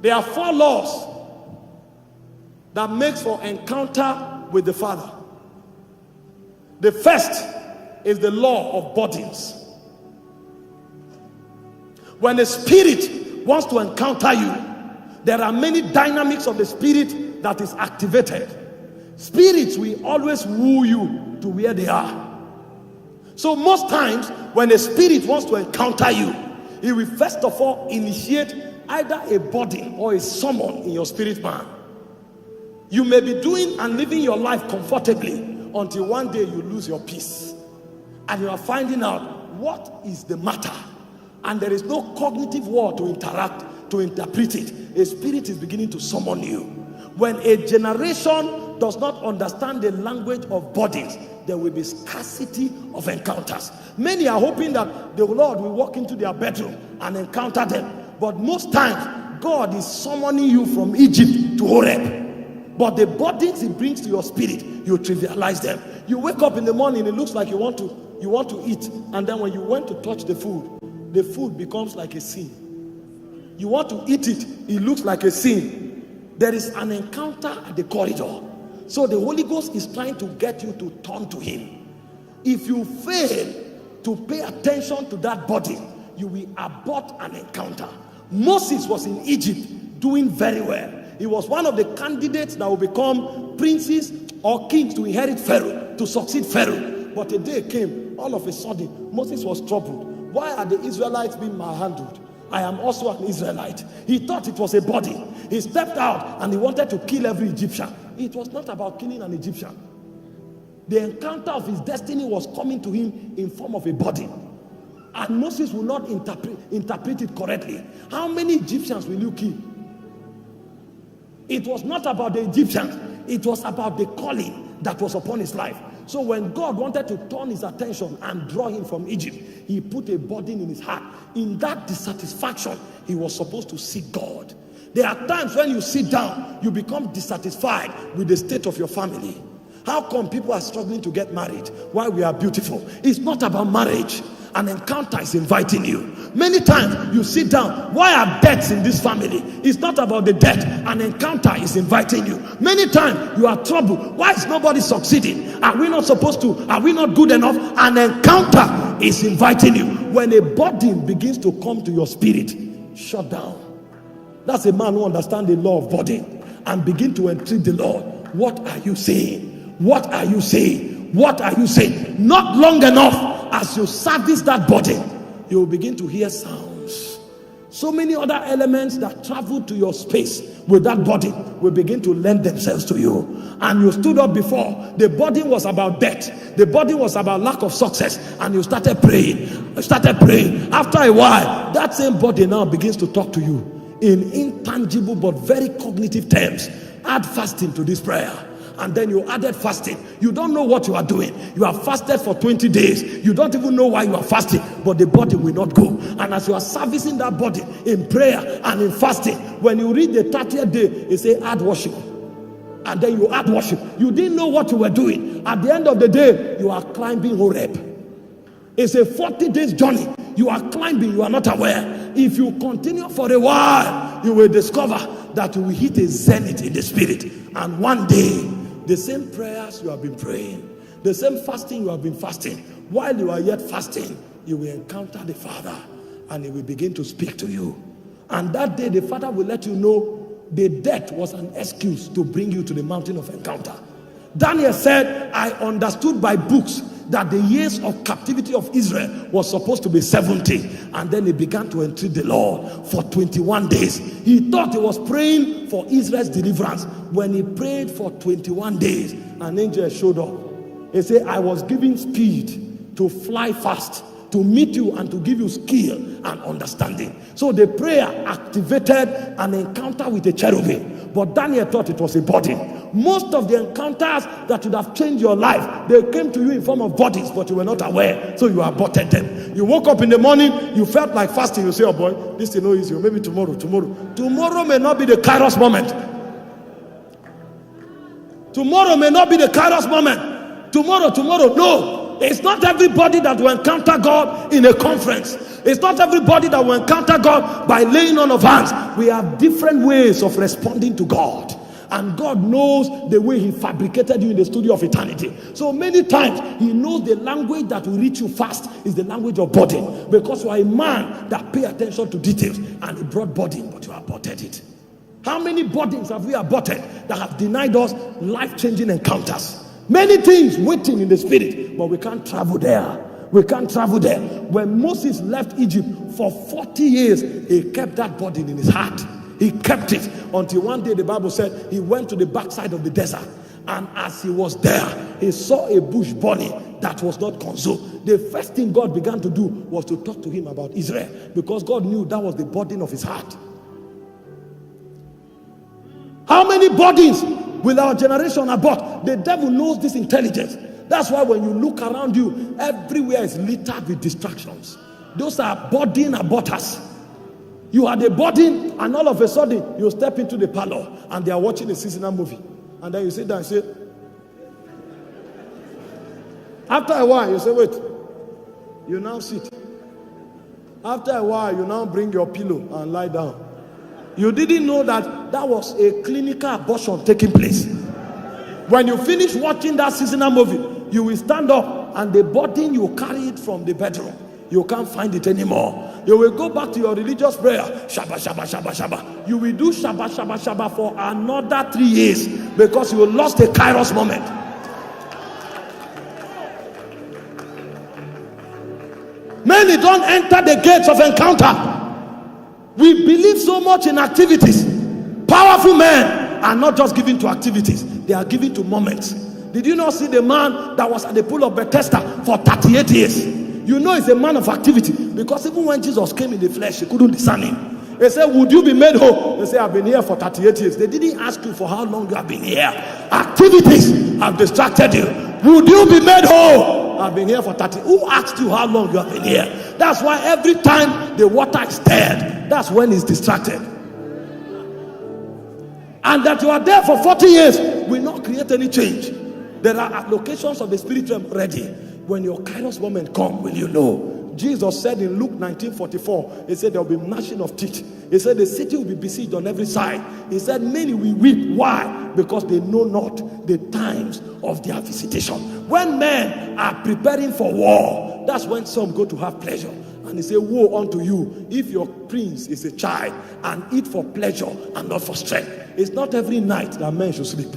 There are 4 laws that makes for encounter with the Father. The first is the law of bodies. When the Spirit wants to encounter you, there are many dynamics of the Spirit that is activated. Spirits will always woo you to where they are. So most times when the Spirit wants to encounter you, he will first of all initiate either a body or a summon in your spirit man. You may be doing and living your life comfortably until one day you lose your peace and you are finding out what is the matter, and there is no cognitive word to interact, to interpret it. A spirit is beginning to summon you. When a generation does not understand the language of bodies, there will be scarcity of encounters. Many are hoping that the Lord will walk into their bedroom and encounter them, but most times God is summoning you from Egypt to Horeb. But the burdens he brings to your spirit, you trivialize them. You wake up in the morning, it looks like you want to eat, and then when you went to touch the food becomes like a sin. You want to eat it, it looks like a sin. There is an encounter at the corridor. So the Holy Ghost is trying to get you to turn to him. If you fail to pay attention to that body, you will abort an encounter. Moses was in Egypt doing very well. He was one of the candidates that will become princes or kings to inherit Pharaoh, to succeed Pharaoh. But a day came, all of a sudden, Moses was troubled. Why are the Israelites being malhandled? I am also an Israelite. He thought it was a body. He stepped out and he wanted to kill every Egyptian. It was not about killing an Egyptian. The encounter of his destiny was coming to him in form of a body. And Moses will not interpret it correctly. How many Egyptians will you kill? It was not about the Egyptians. It was about the calling that was upon his life. So when God wanted to turn his attention and draw him from Egypt, he put a burden in his heart. In that dissatisfaction, he was supposed to seek God. There are times when you sit down, you become dissatisfied with the state of your family. How come people are struggling to get married while we are beautiful? It's not about marriage. An encounter is inviting you. Many times you sit down, why are debts in this family? It's not about the debt. An encounter is inviting you. Many times you are troubled, why is nobody succeeding? Are we not supposed to? Are we not good enough? An encounter is inviting you. When a burden begins to come to your spirit, shut down. That's a man who understands the law of body and begin to entreat the Lord. What are you saying? What are you saying? What are you saying? Not long enough. As you service that body, you will begin to hear sounds. So many other elements that travel to your space with that body will begin to lend themselves to you. And you stood up before. The body was about death. The body was about lack of success. And you started praying. You started praying. After a while, that same body now begins to talk to you in intangible but very cognitive terms. Add fasting to this prayer. And then you added fasting. You don't know what you are doing. You have fasted for 20 days. You don't even know why you are fasting, but the body will not go. And as you are servicing that body in prayer and in fasting, when you read the 30th day, you say add worship. And then you add worship. You didn't know what you were doing. At the end of the day, you are climbing Horeb. It's a 40 days journey. You are climbing, you are not aware. If you continue for a while, you will discover that you will hit a zenith in the spirit. And one day, the same prayers you have been praying, the same fasting you have been fasting, while you are yet fasting, you will encounter the Father and he will begin to speak to you. And that day the Father will let you know the death was an excuse to bring you to the mountain of encounter. Daniel said, I understood by books that the years of captivity of Israel was supposed to be 70, and then he began to entreat the Lord for 21 days. He thought he was praying for Israel's deliverance. When he prayed for 21 days, an angel showed up. He said, I was given speed to fly fast, to meet you and to give you skill and understanding. So the prayer activated an encounter with the cherubim. But Daniel thought it was a body. Most of the encounters that would have changed your life, they came to you in form of bodies, but you were not aware, so you aborted them. You woke up in the morning, you felt like fasting. You say, oh boy, this is no easy. Maybe tomorrow. Tomorrow may not be the Kairos moment. Tomorrow may not be the Kairos moment. Tomorrow, no. It's not everybody that will encounter God in a conference. It's not everybody that will encounter God by laying on of hands. We have different ways of responding to God. And God knows the way he fabricated you in the studio of eternity. So many times he knows the language that will reach you fast is the language of burden, because you are a man that pay attention to details, and he brought burden, but you aborted it. How many burdens have we aborted that have denied us life-changing encounters? Many things waiting in the spirit, but we can't travel there. We can't travel there. When Moses left Egypt for 40 years, he kept that burden in his heart. He kept it until one day the Bible said he went to the backside of the desert, and as he was there, he saw a bush burning that was not consumed. The first thing God began to do was to talk to him about Israel, because God knew that was the burden of his heart. How many burdens will our generation abort? The devil knows this intelligence. That's why when you look around you, everywhere is littered with distractions. Those are burden aborters. You had a burden, and all of a sudden you step into the parlor and they are watching a seasonal movie, and then you sit down and say, after a while you say, wait, you now sit. After a while you now bring your pillow and lie down. You didn't know that that was a clinical abortion taking place. When you finish watching that seasonal movie, you will stand up, and the burden you carried from the bedroom, you can't find it anymore. You will go back to your religious prayer. Shabba, shabba, shabba, shabba. You will do shabba, shabba, shabba for another 3 years, because you lost a kairos moment. Many don't enter the gates of encounter. We believe so much in activities. Powerful men are not just given to activities, they are given to moments. Did you not see the man that was at the pool of Bethesda for 38 years? You know he's a man of activity, because even when Jesus came in the flesh, he couldn't discern him. They said, would you be made whole? They said, I've been here for 38 years. They didn't ask you for how long you have been here. Activities have distracted you. Would you be made whole? I've been here for 30. Who asked you how long you have been here? That's why every time the water is stirred, that's when he's distracted. And that you are there for 40 years will not create any change. There are applications of the spirit realm ready. When your kairos moment come, will you know? Jesus said in Luke 19:44, he said there will be gnashing of teeth. He said the city will be besieged on every side. He said many will weep. Why? Because they know not the times of their visitation. When men are preparing for war, that's when some go to have pleasure. And he said, woe unto you if your prince is a child and eat for pleasure and not for strength. It's not every night that men should sleep.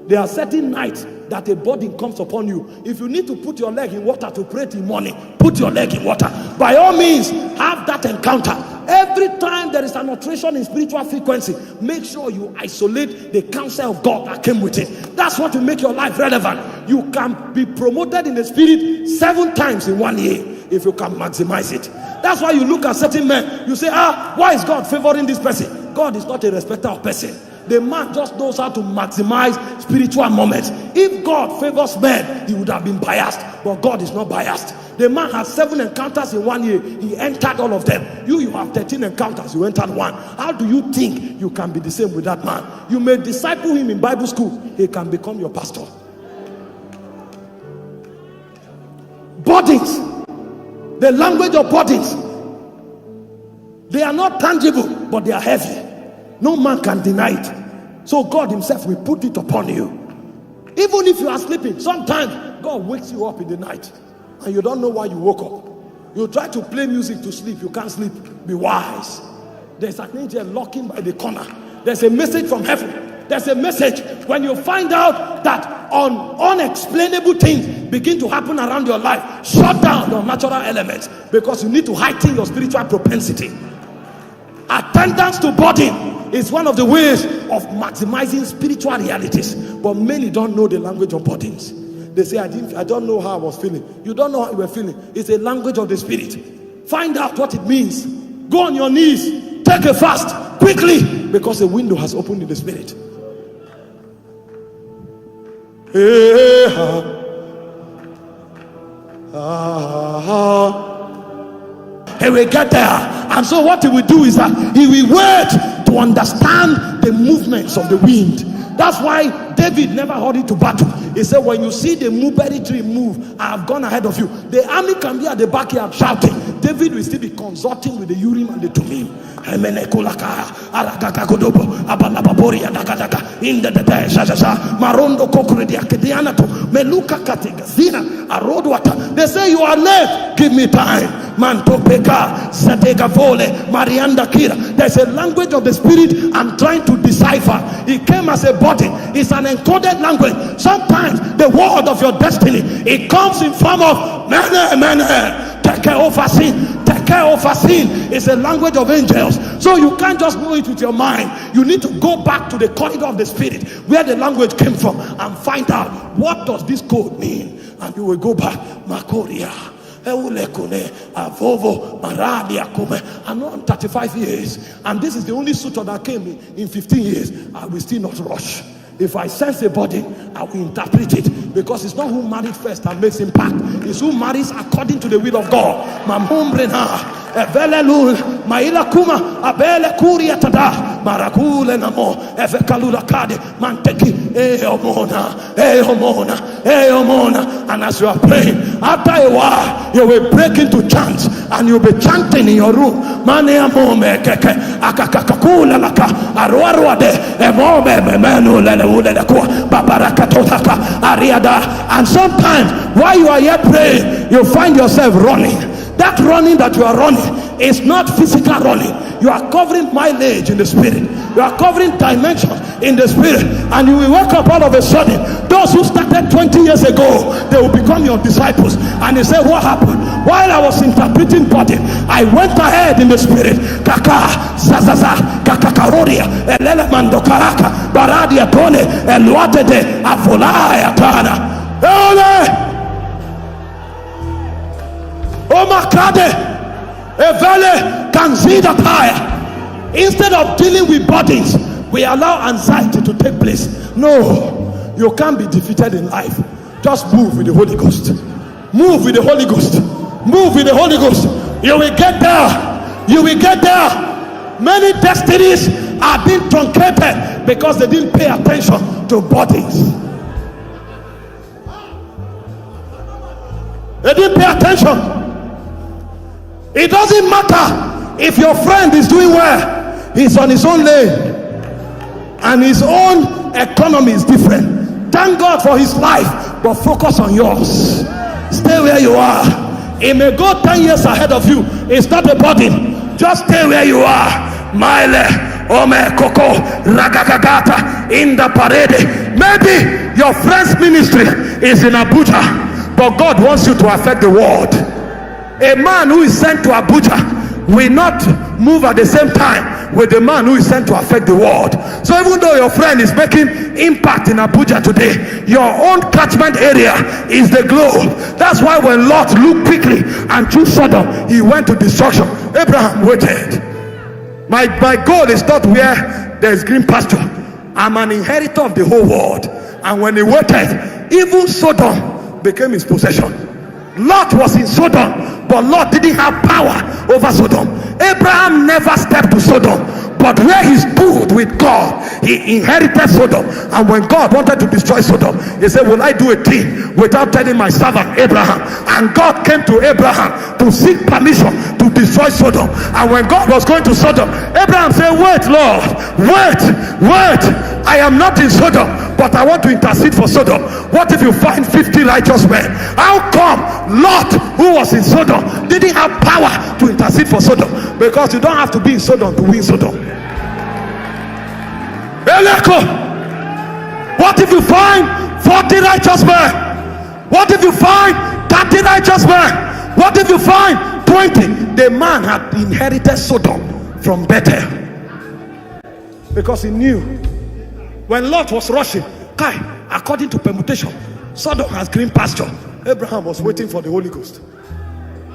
There are certain nights that a burden comes upon you. If you need to put your leg in water to pray till morning, put your leg in water. By all means, have that encounter. Every time there is an alteration in spiritual frequency, make sure you isolate the counsel of God that came with it. That's what will make your life relevant. You can be promoted in the spirit 7 times in 1 year if you can maximize it. That's why you look at certain men, you say, why is God favoring this person? God is not a respecter of person. The man just knows how to maximize spiritual moments. If God favors men, he would have been biased, but God is not biased. The man has 7 encounters in 1 year. He entered all of them. You have 13 encounters. You entered 1. How do you think you can be the same with that man? You may disciple him in Bible school. He can become your pastor. Burdens. The language of burdens. They are not tangible, but they are heavy. No man can deny it. So God himself will put it upon you. Even if you are sleeping, sometimes God wakes you up in the night and you don't know why you woke up. You try to play music to sleep, you can't sleep. Be wise. There's an angel lurking by the corner. There's a message from heaven. There's a message. When you find out that unexplainable things begin to happen around your life, shut down your natural elements, because you need to heighten your spiritual propensity. Attendance to burden is one of the ways of maximizing spiritual realities, but many don't know the language of burdens. They say, I don't know how I was feeling. You don't know how you were feeling. It's a language of the spirit. Find out what it means. Go on your knees, take a fast quickly, because a window has opened in the spirit. He will get there. And so what he will do is that he will wait to understand the movements of the wind. That's why David never hurried to battle. He said, when you see the mulberry tree move, I have gone ahead of you. The army can be at the backyard shouting. David will still be consulting with the Urim and the Tumim. They say you are late, give me time. There's a language of the spirit I'm trying to decipher. It came as a body. It's an encoded language. Sometimes the word of your destiny, it comes in form of take care over sin. Take care over sin. It's a language of angels. So you can't just know it with your mind. You need to go back to the corridor of the spirit where the language came from and find out, what does this code mean? And you will go back. Makoria. I know I'm 35 years, and this is the only suitor that came in 15 years. I will still not rush. If I sense a body, I will interpret it, because it's not who married first that makes impact. It's who marries according to the will of God. Maila kuma abele kuria tada marakule namo evekalula kade manteki omona. And as you are praying, after a while you will break into chants, and you'll be chanting in your room. Mane amome keke akakakakula laka arwarwade emome memenu lele kwa babarakatotaka ariada. And sometimes while you are yet praying, you find yourself running. That running that you are running is not physical running. You are covering mileage in the spirit. You are covering dimensions in the spirit. And you will wake up all of a sudden. Those who started 20 years ago, they will become your disciples. And they say, what happened? While I was interpreting body, I went ahead in the spirit. Kaka, zazaza, kakakaroria, elelemando karaka, baradia tone, eluatede, avolaya tana. Ole! Omakade Evele Kanzida Tire. Instead of dealing with bodies, we allow anxiety to take place. No, you can't be defeated in life. Just move with the Holy Ghost. Move with the Holy Ghost. Move with the Holy Ghost. You will get there. You will get there. Many destinies are being truncated because they didn't pay attention to bodies. They didn't pay attention. It doesn't matter if your friend is doing well. He's on his own lane, and his own economy is different. Thank God for his life, but focus on yours. Stay where you are. It may go 10 years ahead of you. It's not a burden. Just stay where you are. Mile ome koko ragagagata in the parade. Maybe your friend's ministry is in Abuja, but God wants you to affect the world. A man who is sent to Abuja will not move at the same time with the man who is sent to affect the world. So even though your friend is making impact in Abuja today, your own catchment area is the globe. That's why when Lot looked quickly and chose Sodom, he went to destruction. Abraham waited. My goal is not where there is green pasture. I'm an inheritor of the whole world. And when he waited, even Sodom became his possession. Lot was in Sodom, but Lot didn't have power over Sodom. Abraham never stepped to Sodom, but where he stood with God, he inherited Sodom. And when God wanted to destroy Sodom, he said, will I do a thing without telling my servant Abraham? And God came to Abraham to seek permission to destroy Sodom. And when God was going to Sodom, Abraham said, wait, Lord, wait, I am not in Sodom, but I want to intercede for Sodom. What if you find 50 righteous men? How come Lot, who was in Sodom, didn't have power to intercede for Sodom? Because you don't have to be in Sodom to win Sodom. Eleko, what if you find 40 righteous men? What if you find 30 righteous men? What if you find 20? The man had inherited Sodom from Bethel, because he knew when Lot was rushing, according to permutation, Sodom has green pasture. Abraham was waiting for the Holy Ghost.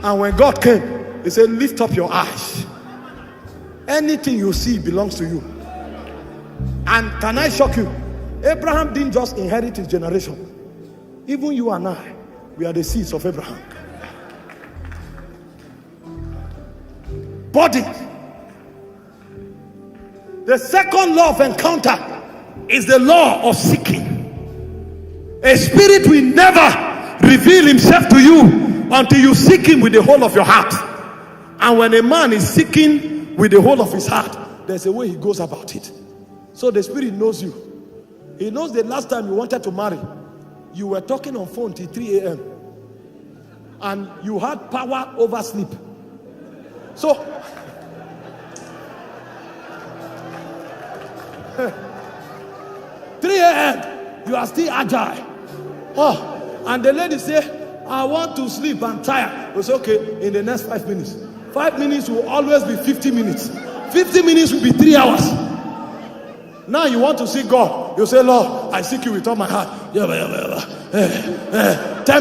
And when God came, he said, lift up your eyes. Anything you see belongs to you. And can I shock you? Abraham didn't just inherit his generation. Even you and I, we are the seeds of Abraham. Body. The second law of encounter is the law of seeking. A spirit will never reveal himself to you until you seek him with the whole of your heart. And when a man is seeking with the whole of his heart, there's a way he goes about it. So the spirit knows you. He knows the last time you wanted to marry, you were talking on phone till 3 a.m. and you had power over sleep. So 3 a.m. you are still agile. Oh, and the lady say, I want to sleep, I'm tired. It's okay, in the next 5 minutes. 5 minutes will always be 50 minutes. 50 minutes will be 3 hours. Now you want to see God. You say, Lord, I seek you with all my heart. 10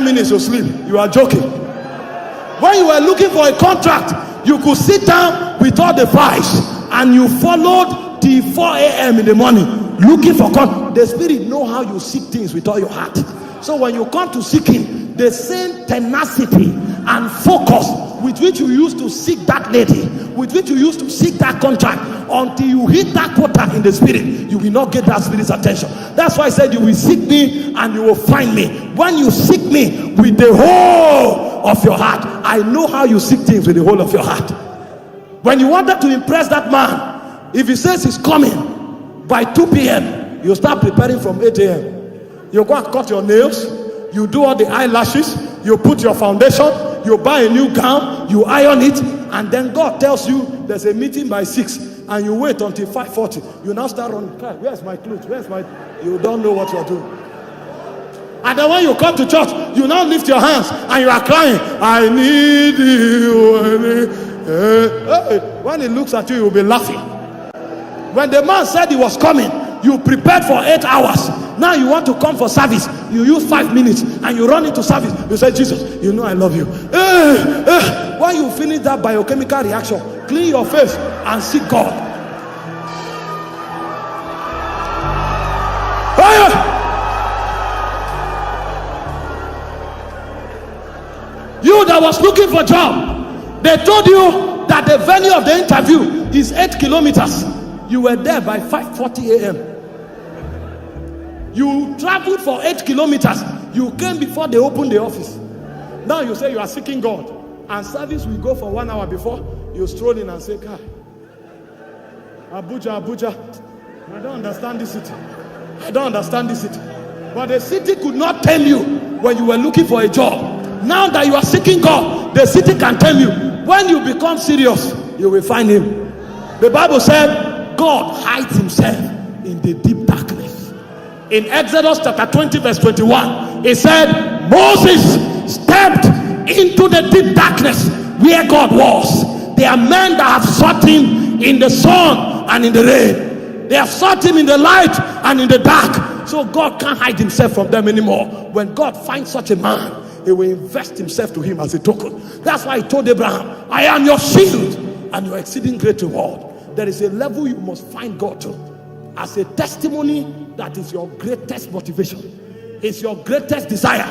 minutes you sleep. You are joking. When you were looking for a contract, you could sit down with all the files and you followed till 4 a.m. in the morning looking for contract. The spirit know how you seek things with all your heart. So when you come to seek him, the same tenacity and focus with which you used to seek that lady, with which you used to seek that contract, until you hit that quota in the spirit, you will not get that spirit's attention. That's why I said you will seek me and you will find me. When you seek me with the whole of your heart, I know how you seek things with the whole of your heart. When you wanted to impress that man, if he says he's coming by 2 p.m., you start preparing from 8 a.m. You go and cut your nails, you do all the eyelashes, you put your foundation, you buy a new gown, you iron it, and then God tells you there's a meeting by 6, and you wait until 5:40. You now start running. Where's my clothes? Where's my... You don't know what you're doing. And then when you come to church, you now lift your hands and you are crying, I need you. When he looks at you, he will be laughing. When the man said he was coming, you prepared for 8 hours. Now you want to come for service, you use 5 minutes and you run into service. You say, Jesus, you know I love you. When you finish that biochemical reaction, clean your face and seek God. You that was looking for a job, they told you that the venue of the interview is 8 kilometers. You were there by 5:40 a.m. You traveled for 8 kilometers. You came before they opened the office. Now you say you are seeking God, and service will go for 1 hour before you stroll in and say, Kai, Abuja, I don't understand this city. I don't understand this city. But the city could not tell you when you were looking for a job. Now that you are seeking God, the city can tell you. When you become serious, you will find him. The Bible said God hides himself in the deep darkness. In Exodus chapter 20 verse 21, it said Moses stepped into the deep darkness where God was. There are men that have sought him in the sun and in the rain. They have sought him in the light and in the dark. So God can't hide himself from them anymore. When God finds such a man, he will invest himself to him as a token. That's why he told Abraham, I am your shield and your exceeding great reward. There is a level you must find God to, as a testimony that is your greatest motivation. It's your greatest desire.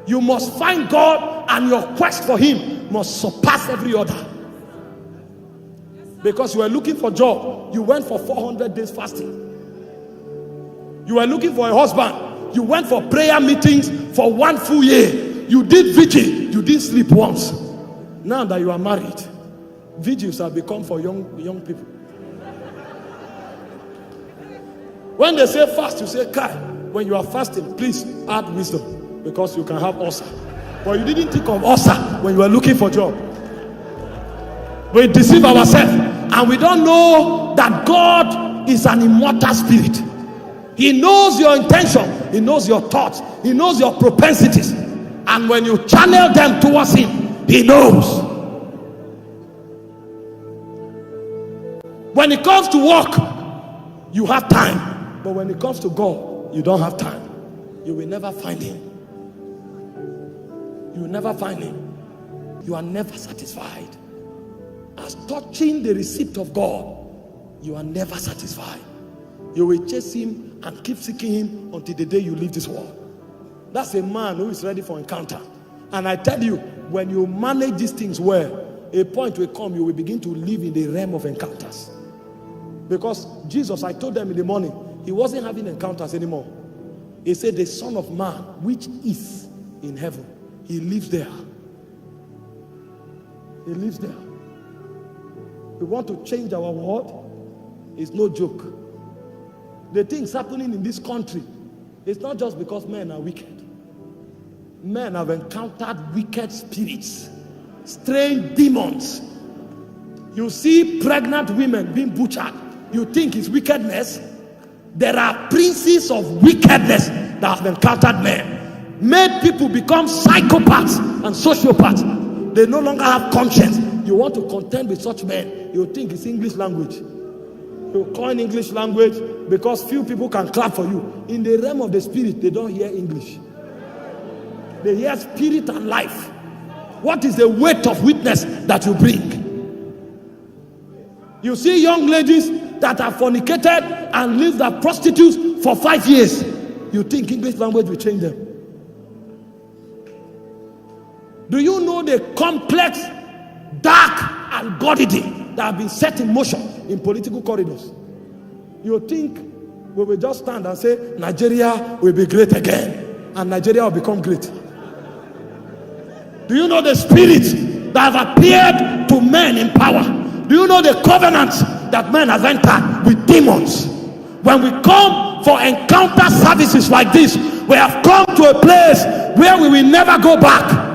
You must find God, and your quest for him must surpass every other. Because you were looking for a job, you went for 400 days fasting. You were looking for a husband, you went for prayer meetings for 1 full year. You did vigil, you didn't sleep once. Now that you are married, vigils have become for young people. When they say fast, you say, Kai, when you are fasting, please add wisdom, because you can have ulcer. But you didn't think of ulcer when you were looking for a job. We deceive ourselves, and we don't know that God is an immortal spirit. He knows your intention, he knows your thoughts, he knows your propensities, and when you channel them towards him, he knows. When it comes to work, you have time, but when it comes to God, you don't have time. You will never find him. You will never find him. You are never satisfied. As touching the receipt of God, you are never satisfied. You will chase him and keep seeking him until the day you leave this world. That's a man who is ready for encounter. And I tell you, when you manage these things well, a point will come, you will begin to live in the realm of encounters. Because Jesus, I told them in the morning, he wasn't having encounters anymore. He said, the Son of Man, which is in heaven, he lives there. He lives there. We want to change our world. It's no joke. The things happening in this country, it's not just because men are wicked. Men have encountered wicked spirits, strange demons. You see pregnant women being butchered. You think it's wickedness? There are princes of wickedness that have encountered men. Made people become psychopaths and sociopaths. They no longer have conscience. You want to contend with such men, you think it's English language. You coin English language because few people can clap for you. In the realm of the spirit, they don't hear English. They hear spirit and life. What is the weight of witness that you bring? You see young ladies that are fornicated and lived as prostitutes for 5 years. You think English language will change them? Do you know the complex, dark algorithm that have been set in motion in political corridors? You think we will just stand and say Nigeria will be great again and Nigeria will become great? Do you know the spirit that have appeared to men in power? Do you know the covenants that men have entered with demons? When we come for encounter services like this, we have come to a place where we will never go back.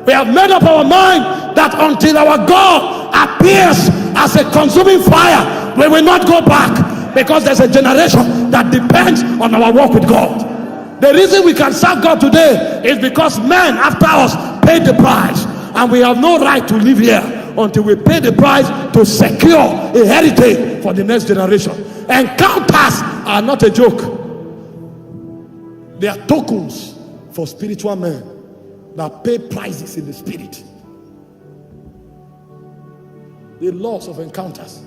We have made up our mind that until our God appears as a consuming fire, we will not go back, because there's a generation that depends on our walk with God. The reason we can serve God today is because men after us paid the price, and we have no right to live here until we pay the price to secure a heritage for the next generation. Encounters are not a joke. They are tokens for spiritual men that pay prices in the spirit. The laws of encounters.